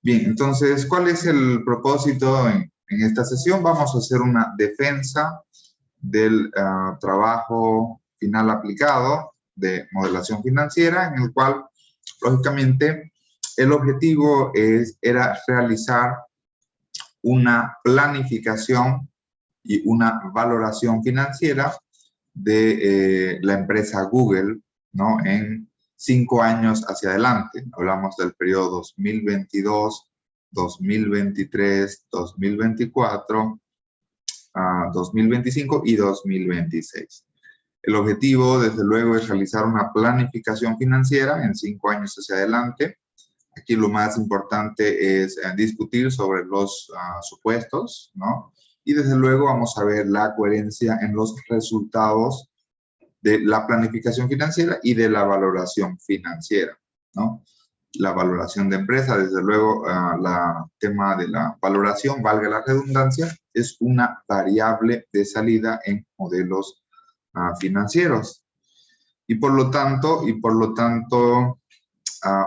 Bien, entonces, ¿cuál es el propósito en esta sesión? Vamos a hacer una defensa del trabajo final aplicado de modelación financiera, en el cual, lógicamente, el objetivo era realizar una planificación y una valoración financiera de la empresa Google, ¿no? En 5 años hacia adelante. Hablamos del periodo 2022, 2023, 2024, 2025 y 2026. El objetivo, desde luego, es realizar una planificación financiera en 5 años hacia adelante. Aquí lo más importante es discutir sobre los supuestos, ¿no? Y desde luego vamos a ver la coherencia en los resultados de la planificación financiera y de la valoración financiera, ¿no? La valoración de empresa, desde luego, el tema de la valoración, valga la redundancia, es una variable de salida en modelos financieros. Y por lo tanto,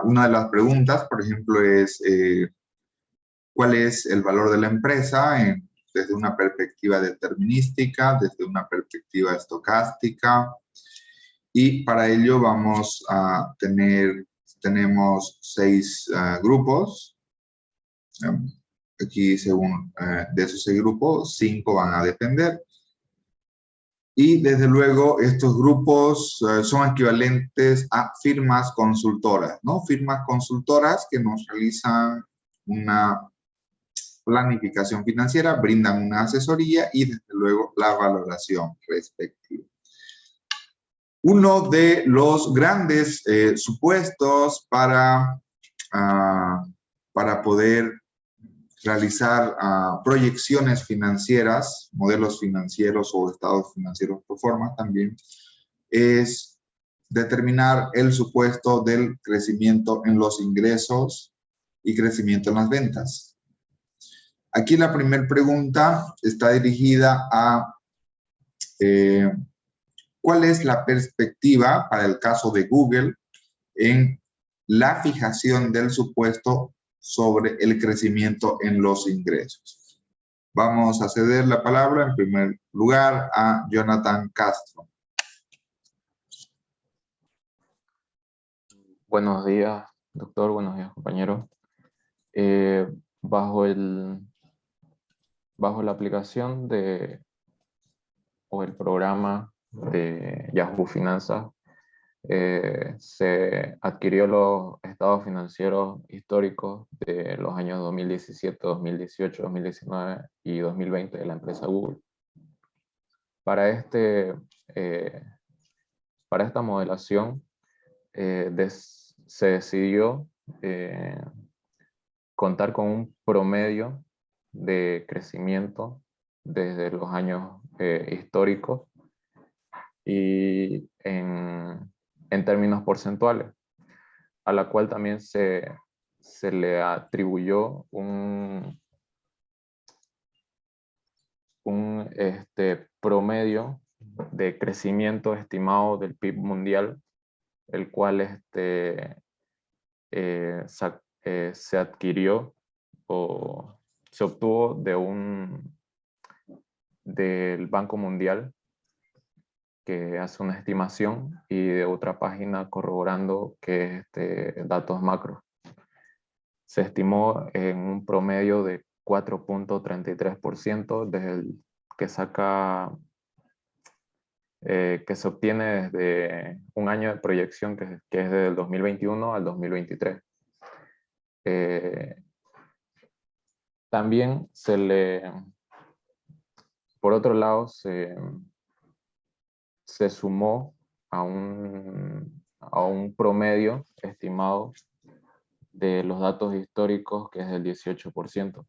una de las preguntas, por ejemplo, es ¿cuál es el valor de la empresa desde una perspectiva determinística, desde una perspectiva estocástica? Y para ello tenemos 6 grupos. Aquí, según de esos 6 grupos, 5 van a depender. Y desde luego estos grupos son equivalentes a firmas consultoras, ¿no? Firmas consultoras que nos realizan una planificación financiera, brindan una asesoría y desde luego la valoración respectiva. Uno de los grandes supuestos para poder realizar proyecciones financieras, modelos financieros o estados financieros pro forma también, es determinar el supuesto del crecimiento en los ingresos y crecimiento en las ventas. Aquí la primera pregunta está dirigida a ¿cuál es la perspectiva para el caso de Google en la fijación del supuesto sobre el crecimiento en los ingresos? Vamos a ceder la palabra en primer lugar a Jonathan Castro. Buenos días, doctor. Buenos días, compañero. Bajo la aplicación o el programa de Yahoo Finanzas, se adquirió los estados financieros históricos de los años 2017, 2018, 2019 y 2020 de la empresa Google. Para esta modelación se decidió contar con un promedio de crecimiento desde los años históricos y en términos porcentuales, a la cual también se le atribuyó un promedio de crecimiento estimado del PIB mundial, el cual se adquirió o se obtuvo del Banco Mundial, que hace una estimación, y de otra página corroborando que datos macro. Se estimó en un promedio de 4.33% desde el que se obtiene desde un año de proyección que es desde el 2021 al 2023. También por otro lado, se sumó a un promedio estimado de los datos históricos, que es del 18%,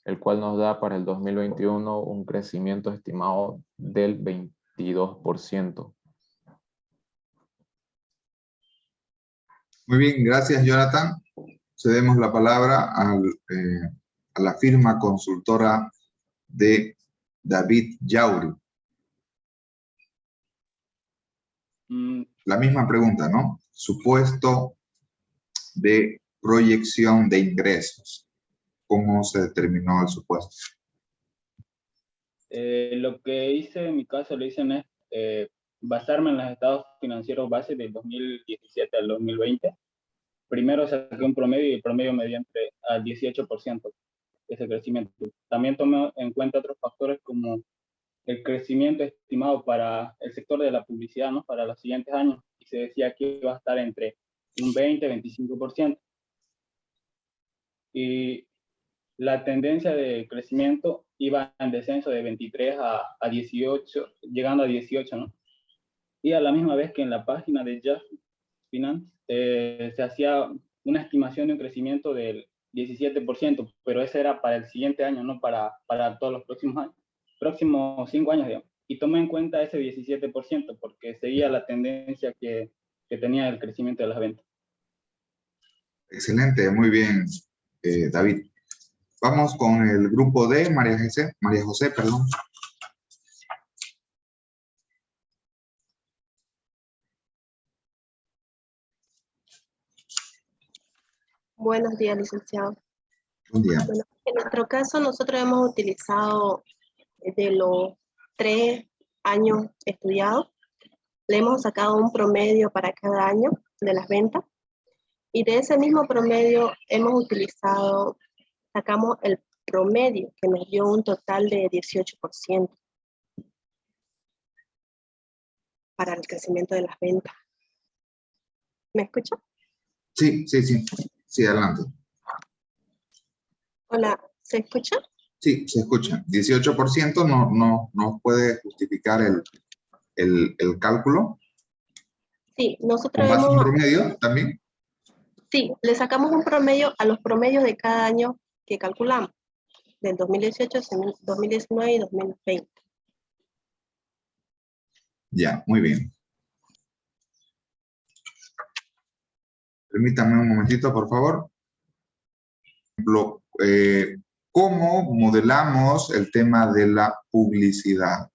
el cual nos da para el 2021 un crecimiento estimado del 22%. Muy bien, gracias, Jonathan. Cedemos la palabra a la firma consultora de David Yauri. La misma pregunta, ¿no? Supuesto de proyección de ingresos. ¿Cómo se determinó el supuesto? Lo que hice en mi caso, lo hice en basarme en los estados financieros base del 2017 al 2020. Primero saqué un promedio y el promedio me dio al 18% ese crecimiento. También tomé en cuenta otros factores como el crecimiento estimado para el sector de la publicidad, ¿no? Para los siguientes años. Y se decía que iba a estar entre un 20 y 25%. Y la tendencia de crecimiento iba en descenso de 23 a 18, llegando a 18, ¿no? Y a la misma vez que en la página de Just Finance se hacía una estimación de un crecimiento del 17%, pero ese era para el siguiente año, no para todos los próximos 5 años, digamos. Y tomé en cuenta ese 17% porque seguía la tendencia que tenía el crecimiento de las ventas. Excelente, muy bien, David. Vamos con el grupo D, María José, perdón. Buenos días, licenciado. Buen día. Bueno, en nuestro caso, nosotros hemos utilizado de los 3 años estudiados, le hemos sacado un promedio para cada año de las ventas, y de ese mismo promedio sacamos el promedio que nos dio un total de 18% para el crecimiento de las ventas. ¿Me escucha? Sí, adelante. Hola, ¿se escucha? Sí, se escucha. 18% no puede justificar el cálculo. Sí, ¿Con nosotros base en hemos... promedio también? Sí, le sacamos un promedio a los promedios de cada año que calculamos, del 2018, 2019 y 2020. Ya, muy bien. Permítame un momentito, por favor. ¿Cómo modelamos el tema de la publicidad?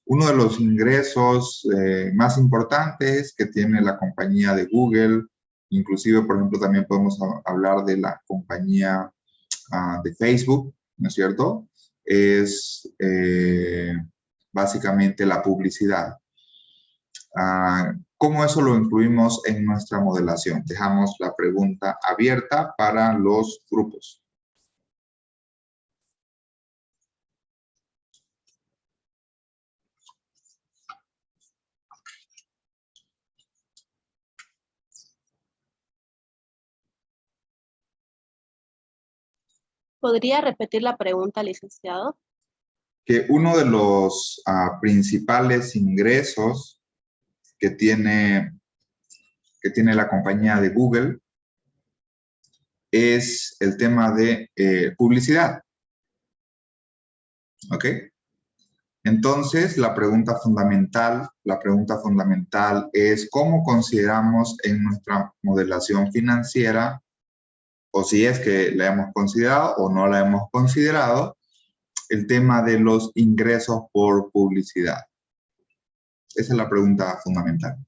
Uno de los ingresos más importantes que tiene la compañía de Google, inclusive, por ejemplo, también podemos hablar de la compañía de Facebook, ¿no es cierto? Es básicamente la publicidad. ¿Cómo eso lo incluimos en nuestra modelación? Dejamos la pregunta abierta para los grupos. ¿Podría repetir la pregunta, licenciado? Que uno de los principales ingresos que tiene la compañía de Google es el tema de publicidad. ¿Ok? Entonces, la pregunta fundamental es ¿cómo consideramos en nuestra modelación financiera, o si es que la hemos considerado o no la hemos considerado, el tema de los ingresos por publicidad? Esa es la pregunta fundamental.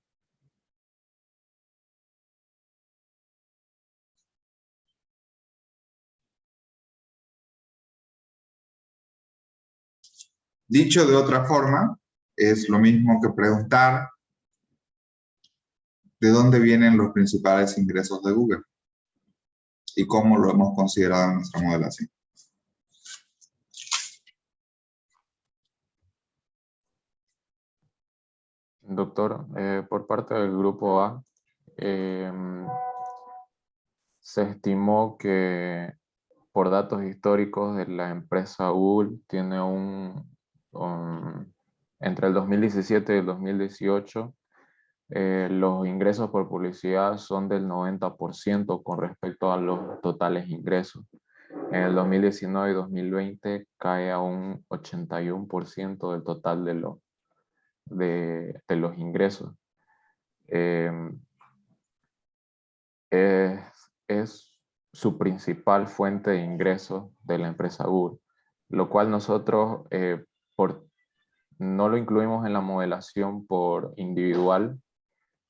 Dicho de otra forma, es lo mismo que preguntar de dónde vienen los principales ingresos de Google y cómo lo hemos considerado en nuestra modelación. Doctor, por parte del grupo A, se estimó que por datos históricos de la empresa Google tiene entre el 2017 y el 2018, los ingresos por publicidad son del 90% con respecto a los totales ingresos. En el 2019 y 2020 cae a un 81% del total de los ingresos. Es su principal fuente de ingresos de la empresa Google, lo cual nosotros no lo incluimos en la modelación por individual,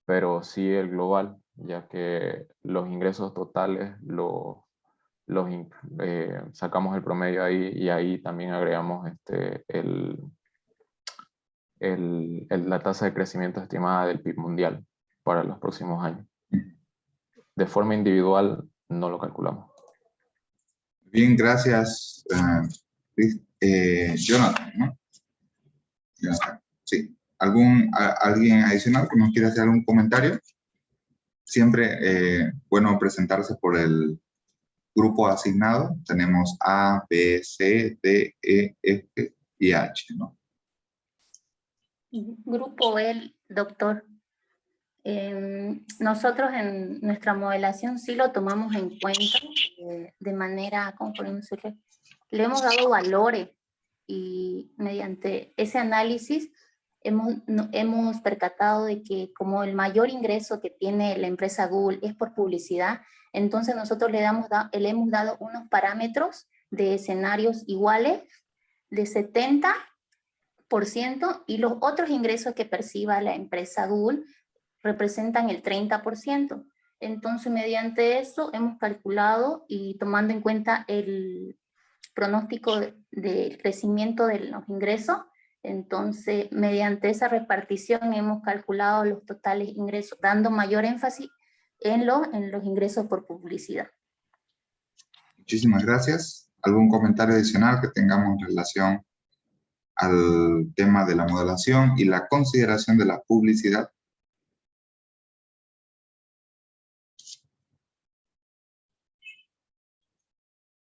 pero sí el global, ya que los ingresos totales, sacamos el promedio ahí y ahí también agregamos la tasa de crecimiento estimada del PIB mundial para los próximos años. De forma individual no lo calculamos. Bien, gracias, Jonathan, ¿no? Jonathan, sí. ¿Alguien adicional que nos quiera hacer algún comentario? Siempre bueno presentarse por el grupo asignado. Tenemos A, B, C, D, E, F y H, ¿no? Grupo L, doctor. Nosotros en nuestra modelación sí lo tomamos en cuenta de manera, ¿cómo podemos decirle? Le hemos dado valores y mediante ese análisis hemos percatado de que como el mayor ingreso que tiene la empresa Google es por publicidad, entonces nosotros le hemos dado unos parámetros de escenarios iguales de 70% y los otros ingresos que perciba la empresa Google representan el 30%. Entonces, mediante eso hemos calculado y tomando en cuenta el pronóstico de crecimiento de los ingresos, entonces, mediante esa repartición hemos calculado los totales ingresos, dando mayor énfasis en los ingresos por publicidad. Muchísimas gracias. ¿Algún comentario adicional que tengamos en relación al tema de la modelación y la consideración de la publicidad?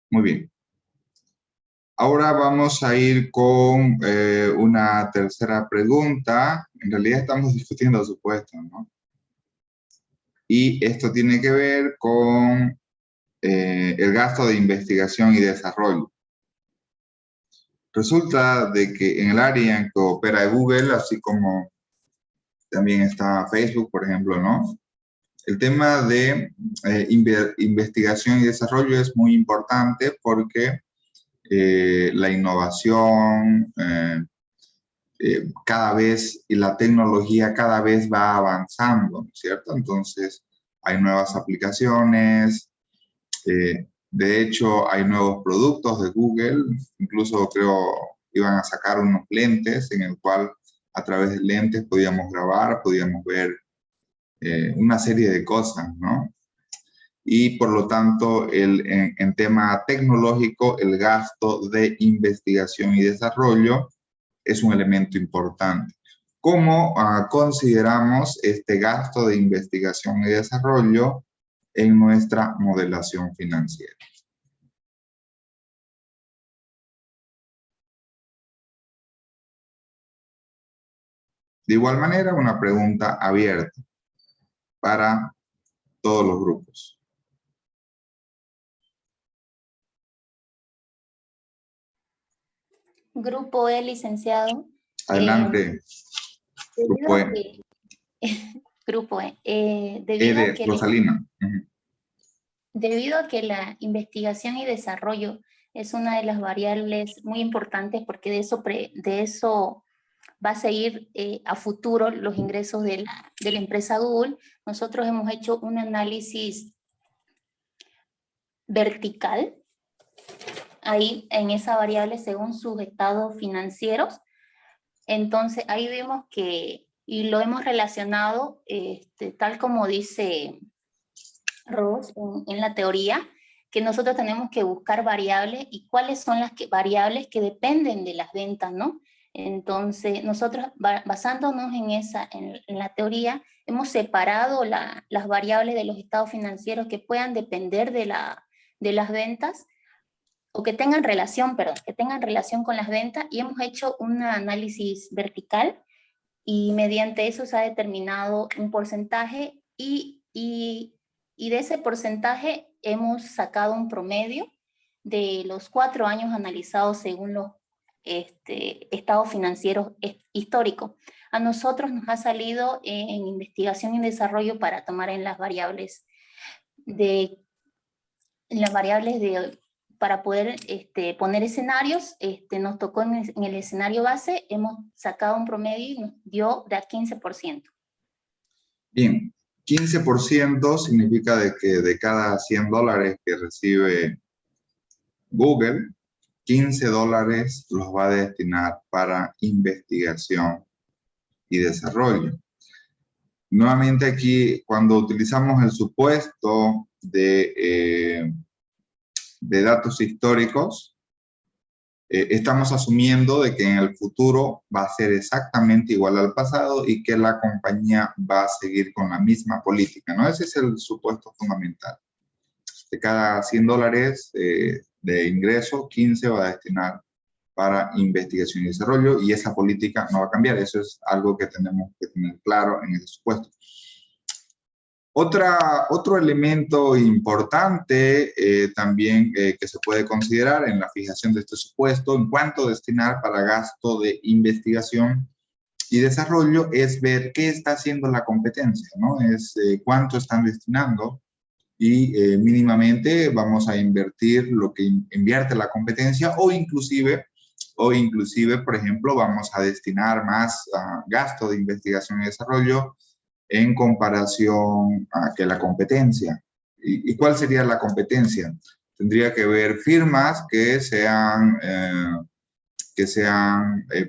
Muy bien. Ahora vamos a ir con una tercera pregunta. En realidad estamos discutiendo supuestos, ¿no? Y esto tiene que ver con el gasto de investigación y desarrollo. Resulta de que en el área en que opera Google, así como también está Facebook, por ejemplo, ¿no? El tema de investigación y desarrollo es muy importante porque la innovación cada vez y la tecnología cada vez va avanzando, ¿cierto? Entonces hay nuevas aplicaciones, de hecho hay nuevos productos de Google, incluso creo iban a sacar unos lentes en el cual a través de lentes podíamos grabar, podíamos ver una serie de cosas, ¿no? Y por lo tanto, en tema tecnológico, el gasto de investigación y desarrollo es un elemento importante. ¿Cómo consideramos este gasto de investigación y desarrollo en nuestra modelación financiera? De igual manera, una pregunta abierta para todos los grupos. Grupo E, licenciado. Adelante. Grupo E. Grupo E. Rosalina. Debido a que la investigación y desarrollo es una de las variables muy importantes porque de eso va a seguir a futuro los ingresos de la empresa Google, nosotros hemos hecho un análisis vertical ahí en esa variable según sus estados financieros. Entonces ahí vemos que, y lo hemos relacionado tal como dice Ross en la teoría, que nosotros tenemos que buscar variables y cuáles son las variables que dependen de las ventas, ¿no? Entonces nosotros basándonos en la teoría, hemos separado las variables de los estados financieros que puedan depender de las ventas o que tengan relación con las ventas y hemos hecho un análisis vertical y mediante eso se ha determinado un porcentaje y de ese porcentaje hemos sacado un promedio de los 4 años analizados según los estados financieros históricos. A nosotros nos ha salido en investigación y desarrollo para tomar en las variables para poder poner escenarios, nos tocó en el escenario base, hemos sacado un promedio y nos dio de a 15%. Bien, 15% significa de que de cada $100 que recibe Google, $15 los va a destinar para investigación y desarrollo. Nuevamente aquí, cuando utilizamos el supuesto de datos históricos, estamos asumiendo de que en el futuro va a ser exactamente igual al pasado y que la compañía va a seguir con la misma política, ¿no? Ese es el supuesto fundamental. De cada $100 de ingreso, 15 va a destinar para investigación y desarrollo, y esa política no va a cambiar. Eso es algo que tenemos que tener claro en ese supuesto. Otro elemento importante también que se puede considerar en la fijación de este supuesto en cuanto a destinar para gasto de investigación y desarrollo es ver qué está haciendo la competencia, ¿no? Es cuánto están destinando y mínimamente vamos a invertir lo que invierte la competencia o inclusive, por ejemplo, vamos a destinar más gasto de investigación y desarrollo en comparación a que la competencia. ¿Y cuál sería la competencia? Tendría que ver firmas que sean,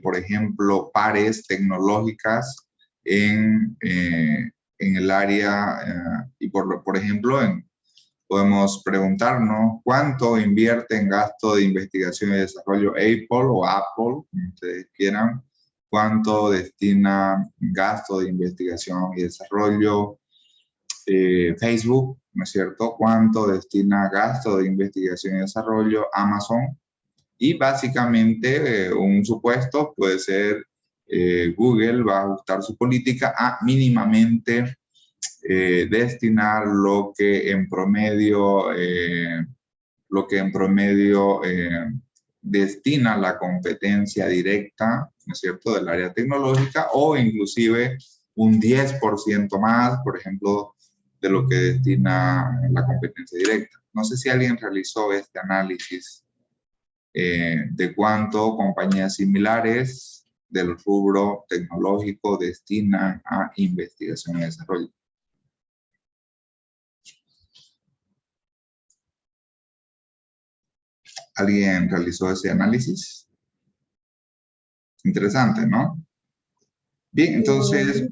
por ejemplo, pares tecnológicas en el área, y por ejemplo, podemos preguntarnos cuánto invierte en gasto de investigación y desarrollo Apple o Apple, como ustedes quieran, cuánto destina gasto de investigación y desarrollo Facebook, ¿no es cierto? Cuánto destina gasto de investigación y desarrollo Amazon. Y básicamente un supuesto puede ser Google va a ajustar su política a mínimamente destinar lo que en promedio destina la competencia directa, ¿no es cierto?, del área tecnológica, o inclusive un 10% más, por ejemplo, de lo que destina la competencia directa. No sé si alguien realizó este análisis de cuánto compañías similares del rubro tecnológico destinan a investigación y desarrollo. ¿Alguien realizó ese análisis? Interesante, ¿no? Bien, entonces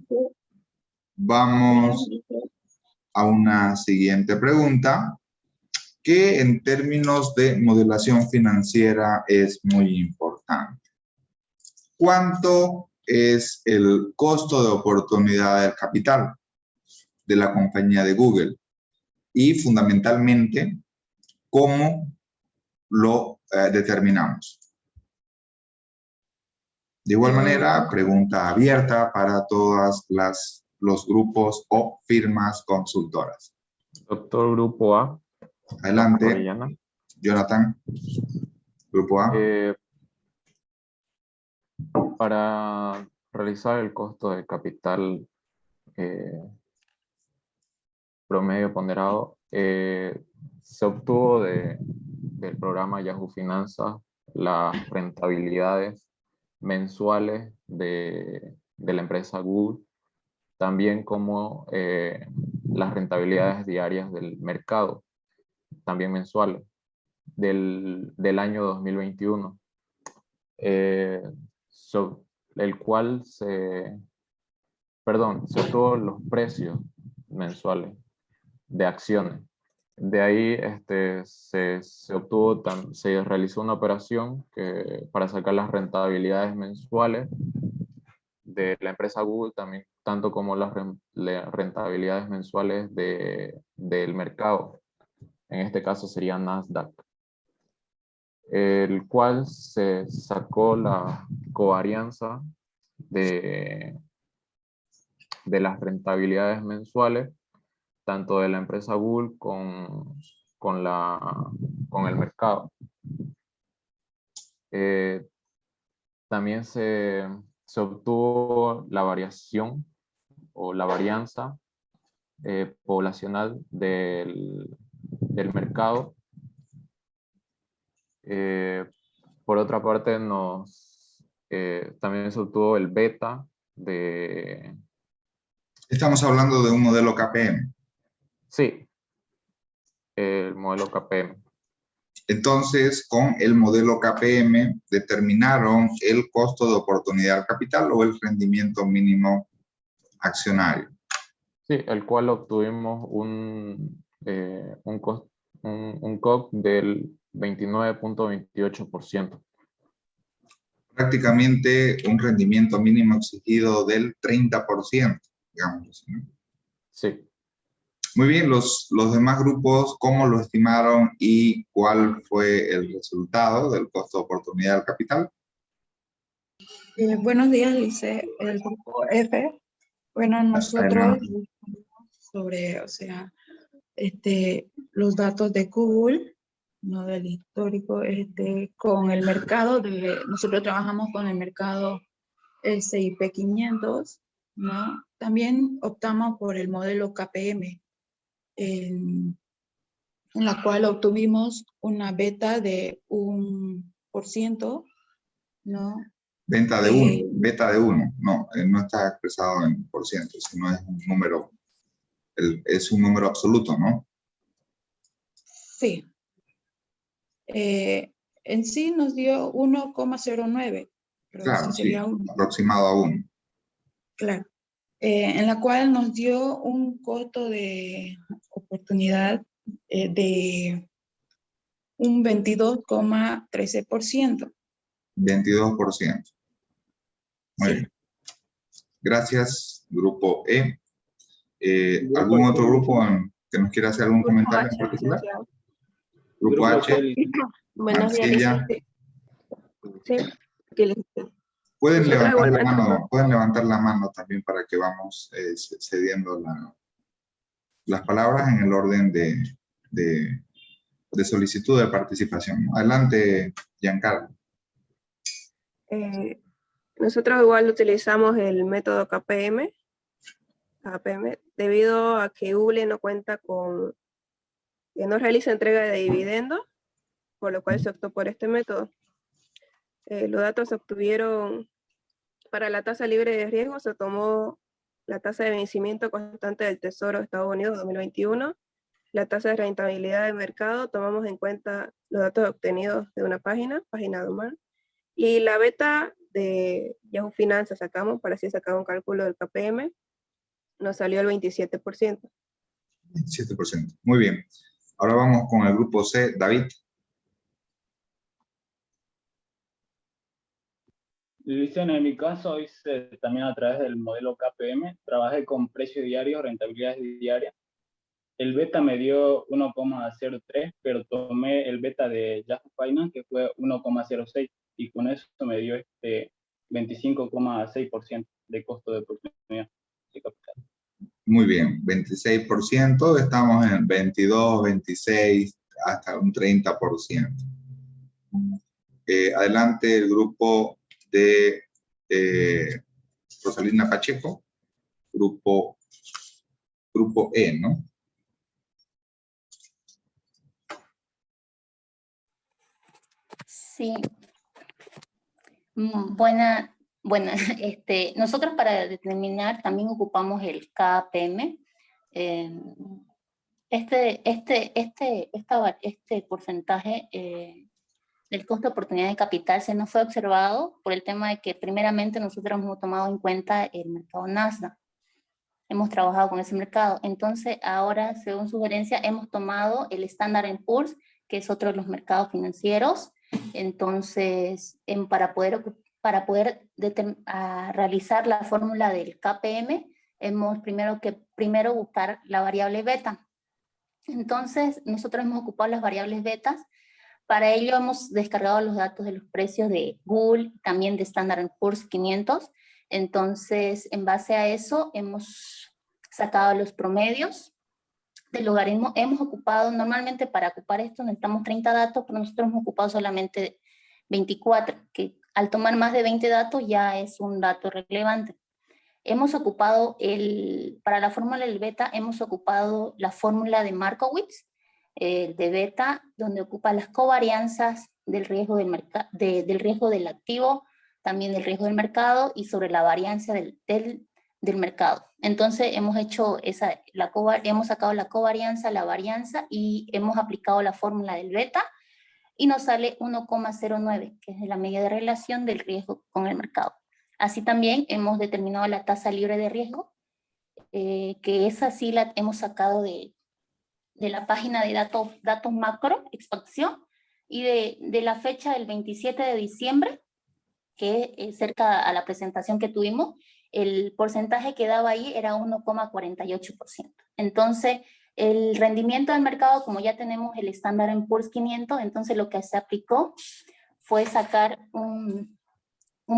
vamos a una siguiente pregunta, que en términos de modelación financiera es muy importante. ¿Cuánto es el costo de oportunidad del capital de la compañía de Google? Y fundamentalmente, ¿cómo lo determinamos? De igual manera, pregunta abierta para todos los grupos o firmas consultoras. Doctor Grupo A. Adelante, Orellana. Jonathan. Grupo A. Para realizar el costo de capital promedio ponderado, se obtuvo del programa Yahoo Finanzas las rentabilidades mensuales de la empresa Google, también como las rentabilidades diarias del mercado, también mensuales, del año 2021, el cual se obtuvo los precios mensuales de acciones. De ahí se realizó una operación para sacar las rentabilidades mensuales de la empresa Google, también, tanto como las rentabilidades mensuales del mercado. En este caso sería Nasdaq, el cual se sacó la covarianza de las rentabilidades mensuales, tanto de la empresa Google con el mercado. También se obtuvo la variación o la varianza poblacional del mercado. Por otra parte, también se obtuvo el beta Estamos hablando de un modelo KPM. Sí, el modelo KPM. Entonces, con el modelo KPM determinaron el costo de oportunidad al capital o el rendimiento mínimo accionario. Sí, el cual obtuvimos un COC del 29.28%. Prácticamente un rendimiento mínimo exigido del 30%, digamos, ¿no? Sí. Muy bien, los demás grupos, ¿cómo lo estimaron y cuál fue el resultado del costo de oportunidad del capital? Buenos días, dice el grupo F. Bueno, nosotros sobre, o sea, los datos de Google, no del histórico, con el mercado, nosotros trabajamos con el mercado S&P 500, ¿no? También optamos por el modelo KPM, en la cual obtuvimos una beta de 1%, ¿no? Beta de 1, no, no está expresado en por ciento, sino es un número, es un número absoluto, ¿no? Sí. En sí nos dio 1,09. Claro, sí, sería aproximado a 1. Claro. En la cual nos dio un costo de oportunidad de un 22,13%. 22%. Muy Sí. bien. Gracias, grupo E. Grupo ¿Algún otro H, grupo que nos quiera hacer algún Grupo comentario en H, particular? licenciado. Grupo H, Buenos días, Marcella. licenciado. Sí, aquí les- Pueden Nosotros levantar la igualmente. mano, pueden levantar la mano también para que vamos cediendo las palabras en el orden de solicitud de participación. Adelante, Giancarlo. Nosotros igual utilizamos el método KPM, debido a que Google no cuenta con, que no realiza entrega de dividendos, por lo cual se optó por este método. Los datos se obtuvieron para la tasa libre de riesgo, se tomó la tasa de vencimiento constante del Tesoro de Estados Unidos 2021, la tasa de rentabilidad de mercado, tomamos en cuenta los datos obtenidos de una página Domar, y la beta de Yahoo Finanzas sacamos, para así sacar un cálculo del KPM, nos salió el 27%. 27%. Muy bien. Ahora vamos con el grupo C. David. Luciano, en mi caso hice también a través del modelo KPM, trabajé con precios diarios, rentabilidades diarias. El beta me dio 1,03, pero tomé el beta de Yahoo Finance, que fue 1,06, y con eso me dio 25,6% de costo de oportunidad de capital. Muy bien, 26%, estamos en 22, 26, hasta un 30%. Adelante el grupo de Rosalina Pacheco, grupo E, ¿no? Sí. Buena, nosotros para determinar también ocupamos el KPM. Este porcentaje del costo de oportunidad de capital se nos fue observado por el tema de que primeramente nosotros hemos tomado en cuenta el mercado Nasdaq. Hemos trabajado con ese mercado. Entonces ahora, según sugerencia, hemos tomado el Standard & Poor's, que es otro de los mercados financieros. Entonces, para poder realizar la fórmula del KPM, hemos primero buscar la variable beta. Entonces, nosotros hemos ocupado las variables betas. Para ello hemos descargado los datos de los precios de Google, también de Standard & Poor's 500. Entonces, en base a eso, hemos sacado los promedios del logaritmo. Hemos ocupado, normalmente para ocupar esto necesitamos 30 datos, pero nosotros hemos ocupado solamente 24, que al tomar más de 20 datos ya es un dato relevante. Hemos ocupado, para la fórmula del beta, hemos ocupado la fórmula de Markowitz, de beta, donde ocupa las covarianzas del riesgo del riesgo del activo, también del riesgo del mercado, y sobre la varianza del del mercado. Entonces hemos hecho hemos sacado la covarianza, la varianza y hemos aplicado la fórmula del beta y nos sale 1,09, que es la medida de relación del riesgo con el mercado. Así también hemos determinado la tasa libre de riesgo, que esa sí la hemos sacado de la página de datos macro, expansión, y de la fecha del 27 de diciembre, que es cerca a la presentación que tuvimos, el porcentaje que daba ahí era 1,48%. Entonces, el rendimiento del mercado, como ya tenemos el Standard & Poor's 500, entonces lo que se aplicó fue sacar un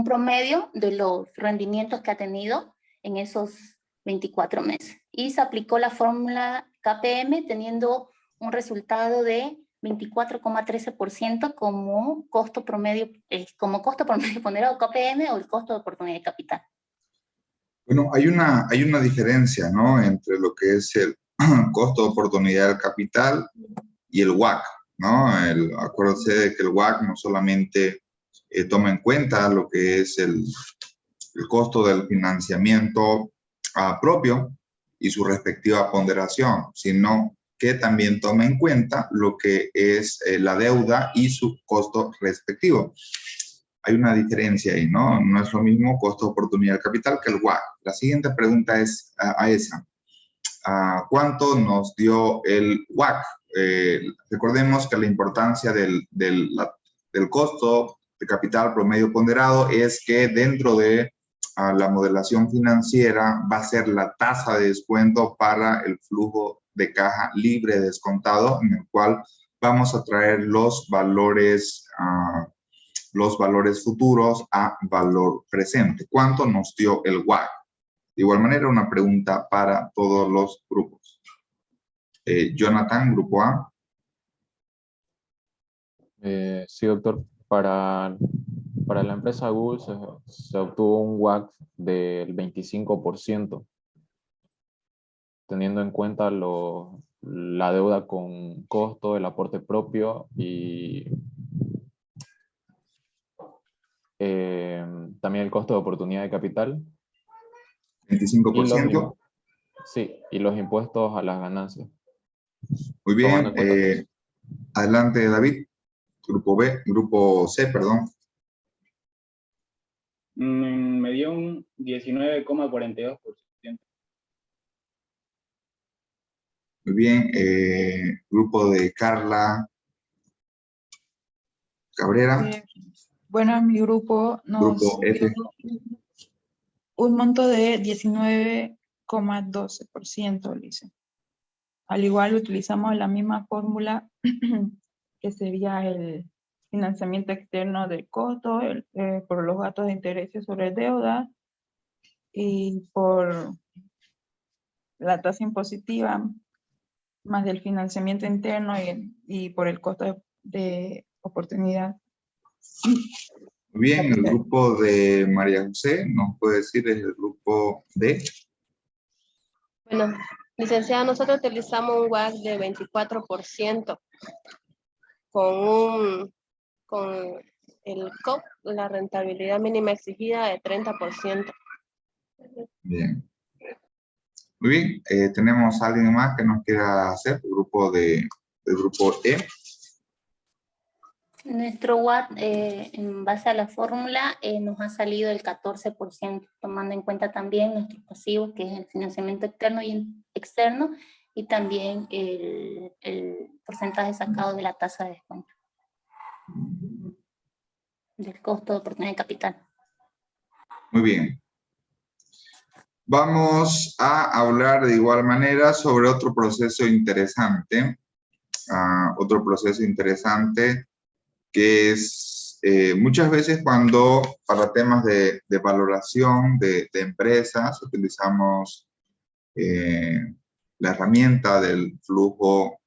promedio de los rendimientos que ha tenido en esos 24 meses. Y se aplicó la fórmula KPM teniendo un resultado de 24,13% como costo promedio ponderado KPM o el costo de oportunidad de capital. Bueno, hay una diferencia, ¿no?, entre lo que es el costo de oportunidad del capital y el WACC, ¿no? Acuérdense de que el WACC no solamente toma en cuenta lo que es el costo del financiamiento propio y su respectiva ponderación, sino que también toma en cuenta lo que es la deuda y su costo respectivo. Hay una diferencia ahí, ¿no? No es lo mismo costo de oportunidad del capital que el WACC. La siguiente pregunta es esa. ¿Cuánto nos dio el WACC? Recordemos que la importancia del costo de capital promedio ponderado es que dentro de la modelación financiera va a ser la tasa de descuento para el flujo de caja libre descontado, en el cual vamos a traer los valores futuros a valor presente. ¿Cuánto nos dio el WACC? De igual manera, una pregunta para todos los grupos. Jonathan, Grupo A. Sí, doctor. Para la empresa Google se obtuvo un WACC del 25%, teniendo en cuenta la deuda con costo, el aporte propio y también el costo de oportunidad de capital. 25%. Sí, y los impuestos a las ganancias. Muy bien. Adelante, David. Grupo C, perdón. Me dio un 19,42%. Muy bien. Grupo de Carla Cabrera. Bueno, mi grupo nos Grupo F. dio un monto de 19,12%, dice. Al igual utilizamos la misma fórmula que sería el financiamiento externo del costo, por los gastos de intereses sobre deuda y por la tasa impositiva más del financiamiento interno y por el costo de oportunidad. Muy bien, el grupo de María José, ¿nos puede decir es el grupo D? Bueno, licenciada, nosotros utilizamos un WACC de 24% con el COP, la rentabilidad mínima exigida de 30%. Bien. Muy bien, ¿tenemos a alguien más que nos quiera hacer? El grupo del grupo E. Nuestro WACC, en base a la fórmula, nos ha salido el 14%, tomando en cuenta también nuestros pasivos, que es el financiamiento externo y externo, y también el porcentaje sacado de la tasa de descuento, del costo de oportunidad de capital. Muy bien. Vamos a hablar de igual manera sobre otro proceso interesante. Que es muchas veces cuando para temas de valoración de empresas utilizamos la herramienta del flujo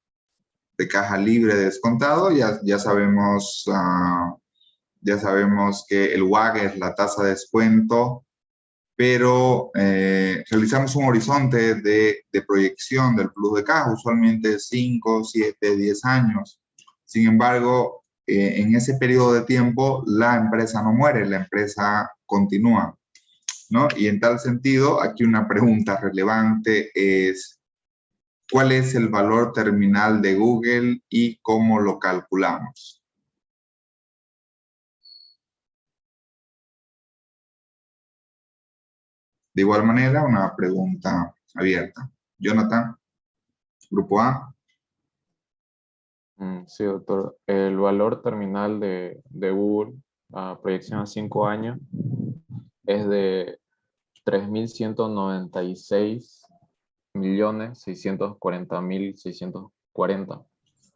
de caja libre descontado. Ya sabemos que el WACC es la tasa de descuento, pero realizamos un horizonte de proyección del flujo de caja, usualmente 5, 7, 10 años. Sin embargo, en ese periodo de tiempo, la empresa no muere, la empresa continúa. ¿no? Y en tal sentido, aquí una pregunta relevante es, ¿cuál es el valor terminal de Google y cómo lo calculamos? De igual manera, una pregunta abierta. Jonathan, Grupo A. Sí, doctor. El valor terminal de Google a proyección a 5 años es de 3.196.640.640.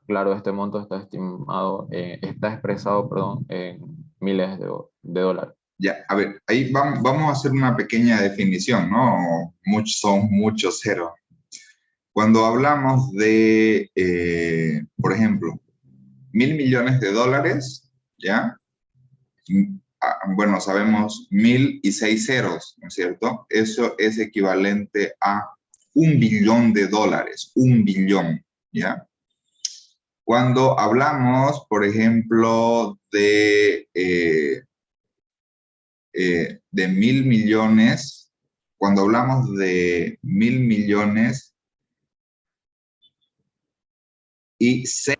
Claro, este monto está estimado, está expresado, perdón, en miles de dólares. Ya, a ver, ahí vamos a hacer una pequeña definición, ¿no? Son muchos ceros. Cuando hablamos de, por ejemplo, $1.000.000.000, ¿ya? Bueno, sabemos 1.000 y 6 ceros, ¿no es cierto? Eso es equivalente a $1 billón, 1 billón, ¿ya? Cuando hablamos, por ejemplo, de 1.000.000.000, cuando hablamos de 1.000.000.000 y 6